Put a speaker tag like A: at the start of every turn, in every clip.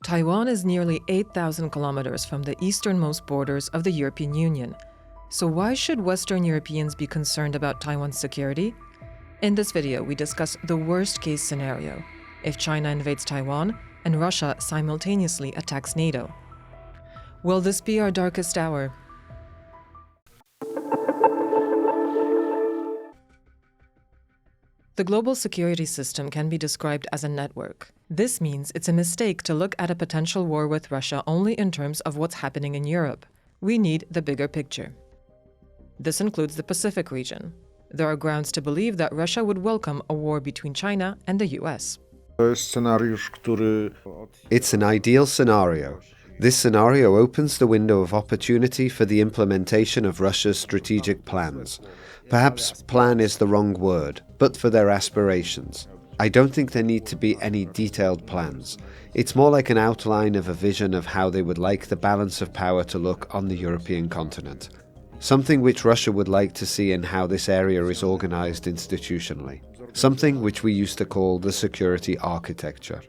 A: Taiwan is nearly 8,000 kilometers from the easternmost borders of the European Union. So why should Western Europeans be concerned about Taiwan's security? In this video, we discuss the worst-case scenario if China invades Taiwan and Russia simultaneously attacks NATO. Will this be our darkest hour? The global security system can be described as a network. This means it's a mistake to look at a potential war with Russia only in terms of what's happening in Europe. We need the bigger picture. This includes the Pacific region. There are grounds to believe that Russia would welcome a war between China and the US.
B: It's
C: an ideal scenario. This scenario opens the window of opportunity for the implementation of Russia's strategic plans. Perhaps plan is the wrong word, but for their aspirations. I don't think there need to be any detailed plans. It's more like an outline of a vision of how they would like the balance of power to look on the European continent. Something which Russia would like to see in how this area is organized institutionally. Something which we used to call the security architecture.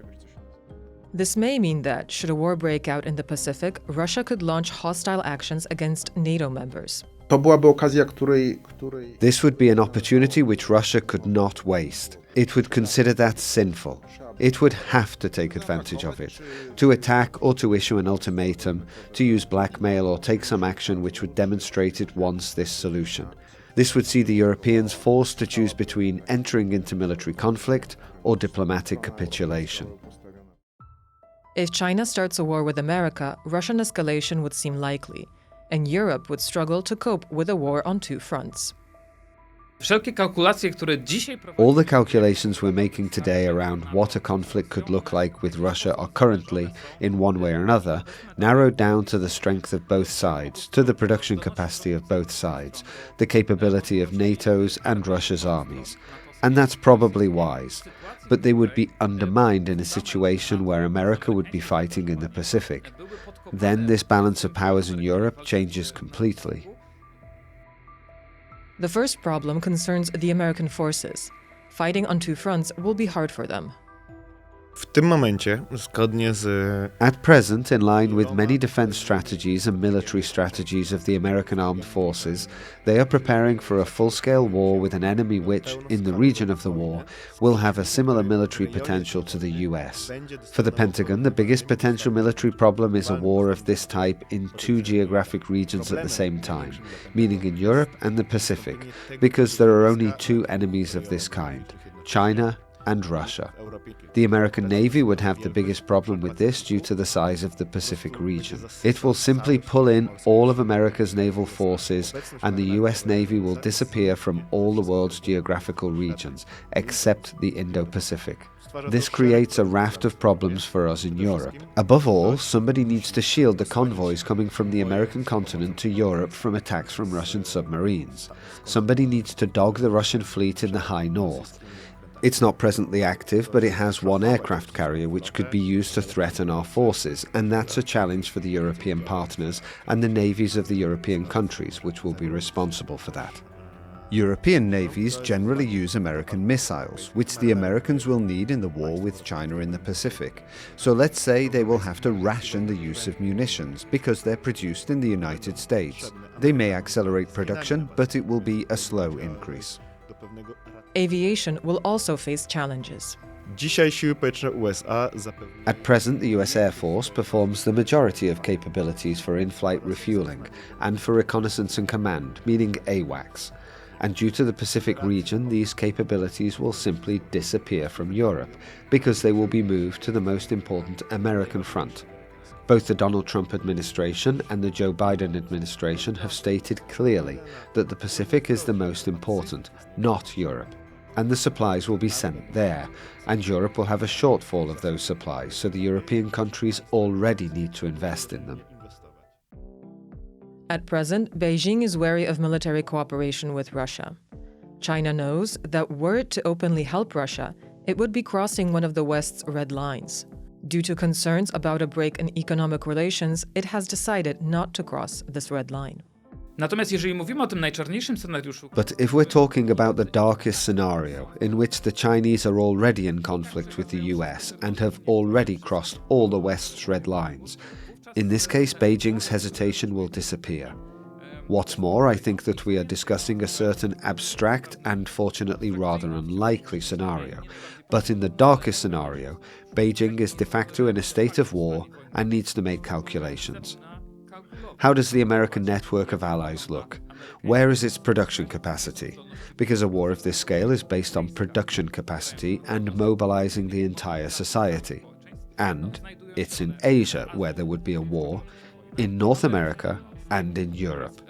A: This may mean that, should a war break out in the Pacific, Russia could launch hostile actions against NATO members.
C: This would be an opportunity which Russia could not waste. It would consider that sinful. It would have to take advantage of it, to attack or to issue an ultimatum, to use blackmail or take some action which would demonstrate it wants this solution. This would see the Europeans forced to choose between entering into military conflict or diplomatic capitulation.
A: If China starts a war with America, Russian escalation would seem likely, and Europe would struggle to cope with a war on two fronts.
C: All the calculations we're making today around what a conflict could look like with Russia are currently, in one way or another, narrowed down to the strength of both sides, to the production capacity of both sides, the capability of NATO's and Russia's armies. And that's probably wise, but they would be undermined in a situation where America would be fighting in the Pacific. Then this balance of powers in Europe changes completely.
A: The first problem concerns the American forces. Fighting on two fronts will be hard for them.
C: At present, in line with many defense strategies and military strategies of the American armed forces, they are preparing for a full-scale war with an enemy which, in the region of the war, will have a similar military potential to the US. For the Pentagon, the biggest potential military problem is a war of this type in two geographic regions at the same time, meaning in Europe and the Pacific, because there are only two enemies of this kind, China and Russia. The American Navy would have the biggest problem with this due to the size of the Pacific region. It will simply pull in all of America's naval forces, and the US Navy will disappear from all the world's geographical regions, except the Indo-Pacific. This creates a raft of problems for us in Europe. Above all, somebody needs to shield the convoys coming from the American continent to Europe from attacks from Russian submarines. Somebody needs to dog the Russian fleet in the high north. It's not presently active, but it has one aircraft carrier which could be used to threaten our forces, and that's a challenge for the European partners and the navies of the European countries, which will be responsible for that.
D: European navies generally use American missiles, which the Americans will need in the war with China in the Pacific. So let's say they will have to ration the use of munitions because they're produced in the United States. They may accelerate production, but it will be a slow increase.
A: Aviation will also face challenges.
C: At present, the US Air Force performs the majority of capabilities for in-flight refueling and for reconnaissance and command, meaning AWACS. And due to the Pacific region, these capabilities will simply disappear from Europe because they will be moved to the most important American front. Both the Donald Trump administration and the Joe Biden administration have stated clearly that the Pacific is the most important, not Europe. And the supplies will be sent there, and Europe will have a shortfall of those supplies, so the European countries already need to invest in them.
A: At present, Beijing is wary of military cooperation with Russia. China knows that were it to openly help Russia, it would be crossing one of the West's red lines. Due to concerns about a break in economic relations, it has decided not to cross this red line.
B: Natomiast jeżeli mówimy o tym najczarniejszym scenariuszu,
C: But if we're talking about the darkest scenario, in which the Chinese are already in conflict with the US and have already crossed all the West's red lines, in this case Beijing's hesitation will disappear. What's more, I think that we are discussing a certain abstract and fortunately rather unlikely scenario. But in the darkest scenario, Beijing is de facto in a state of war and needs to make calculations. How does the American network of allies look? Where is its production capacity? Because a war of this scale is based on production capacity and mobilizing the entire society. And it's in Asia where there would be a war, in North America and in Europe.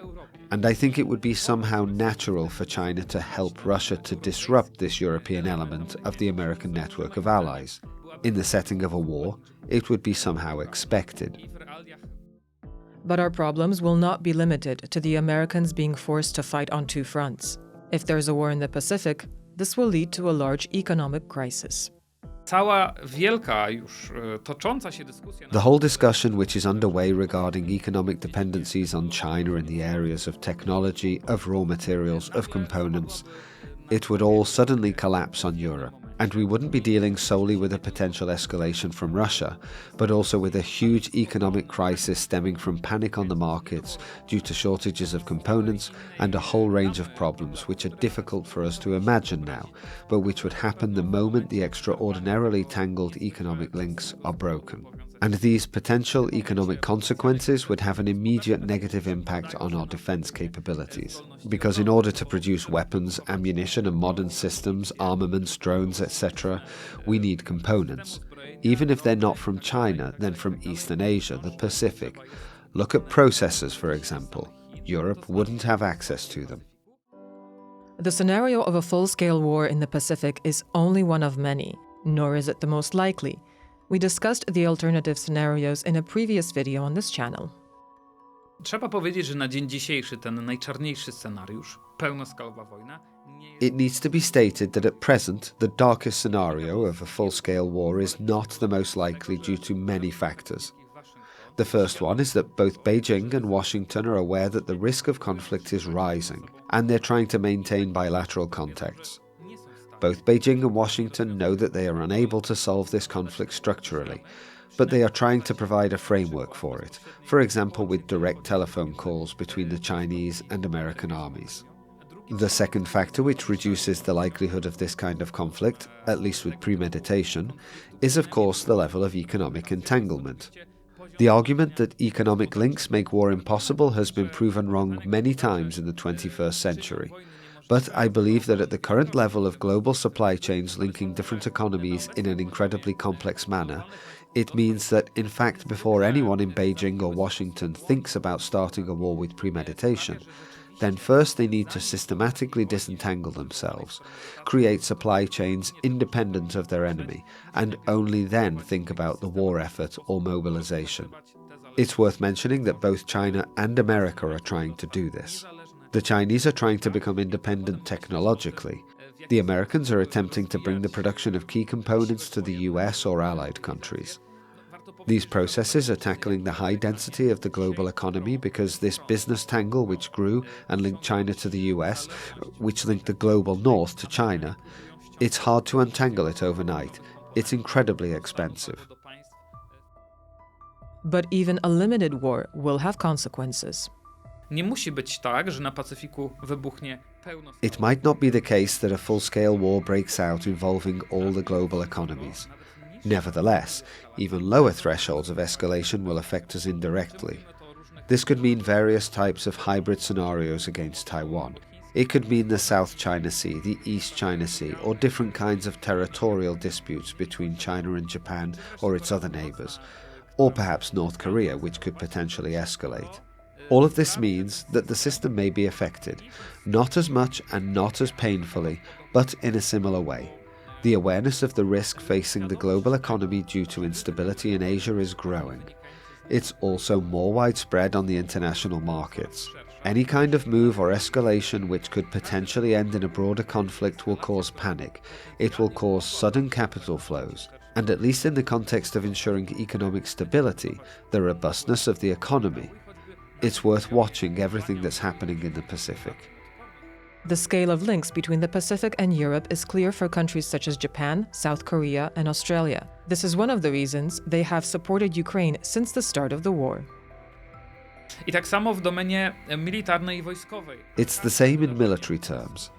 C: And I think it would be somehow natural for China to help Russia to disrupt this European element of the American network of allies. In the setting of a war, it would be somehow expected.
A: But our problems will not be limited to the Americans being forced to fight on two fronts. If there's a war in the Pacific, this will lead to a large economic crisis.
B: cała wielka już tocząca się dyskusja...
C: The whole discussion which is underway regarding economic dependencies on China in the areas of technology, of raw materials, of components, it would all suddenly collapse on Europe. And we wouldn't be dealing solely with a potential escalation from Russia, but also with a huge economic crisis stemming from panic on the markets due to shortages of components and a whole range of problems which are difficult for us to imagine now, but which would happen the moment the extraordinarily tangled economic links are broken. And these potential economic consequences would have an immediate negative impact on our defense capabilities. Because in order to produce weapons, ammunition and modern systems, armaments, drones, etc., we need components. Even if they're not from China, then from Eastern Asia, the Pacific. Look at processors, for example. Europe wouldn't have access to them.
A: The scenario of a full-scale war in the Pacific is only one of many, nor is it the most likely. We discussed the alternative scenarios in a previous video on this channel.
B: Trzeba powiedzieć, że na dzień dzisiejszy ten najczarniejszy scenariusz, pełnoskalowa wojna, nie jest...
C: It needs to be stated that at present, the darkest scenario of a full-scale war is not the most likely due to many factors. The first one is that both Beijing and Washington are aware that the risk of conflict is rising, and they're trying to maintain bilateral contacts. Both Beijing and Washington know that they are unable to solve this conflict structurally, but they are trying to provide a framework for it, for example with direct telephone calls between the Chinese and American armies. The second factor which reduces the likelihood of this kind of conflict, at least with premeditation, is of course the level of economic entanglement. The argument that economic links make war impossible has been proven wrong many times in the 21st century. But I believe that at the current level of global supply chains linking different economies in an incredibly complex manner, it means that, in fact, before anyone in Beijing or Washington thinks about starting a war with premeditation, then first they need to systematically disentangle themselves, create supply chains independent of their enemy, and only then think about the war effort or mobilization. It's worth mentioning that both China and America are trying to do this. The Chinese are trying to become independent technologically. The Americans are attempting to bring the production of key components to the US or allied countries. These processes are tackling the high density of the global economy because this business tangle which grew and linked China to the US, which linked the global north to China, it's hard to untangle it overnight. It's incredibly expensive.
A: But even a limited war will have consequences.
B: Nie musi być tak, że na Pacyfiku wybuchnie
C: It might not be the case that a full-scale war breaks out involving all the global economies. Nevertheless, even lower thresholds of escalation will affect us indirectly. This could mean various types of hybrid scenarios against Taiwan. It could mean the South China Sea, the East China Sea, or different kinds of territorial disputes between China and Japan or its other neighbours, or perhaps North Korea, which could potentially escalate. All of this means that the system may be affected, not as much and not as painfully, but in a similar way. The awareness of the risk facing the global economy due to instability in Asia is growing. It's also more widespread on the international markets. Any kind of move or escalation which could potentially end in a broader conflict will cause panic. It will cause sudden capital flows. And at least in the context of ensuring economic stability, the robustness of the economy, it's worth watching everything that's happening in the Pacific.
A: The scale of links between the Pacific and Europe is clear for countries such as Japan, South Korea, and Australia. This is one of the reasons they have supported Ukraine since the start of the war.
B: I tak samo w domenie militarnej i wojskowej.
C: It's the same in military terms.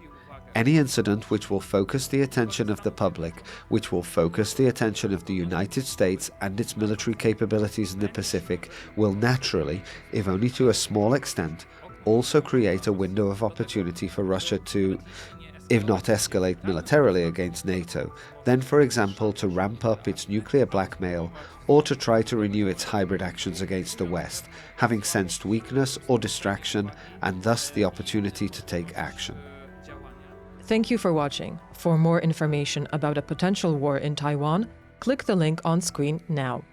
C: Any incident which will focus the attention of the public, which will focus the attention of the United States and its military capabilities in the Pacific, will naturally, if only to a small extent, also create a window of opportunity for Russia to, if not escalate militarily against NATO, then for example to ramp up its nuclear blackmail or to try to renew its hybrid actions against the West, having sensed weakness or distraction and thus the opportunity to take action.
A: Thank you for watching. For more information about a potential war in Taiwan, click the link on screen now.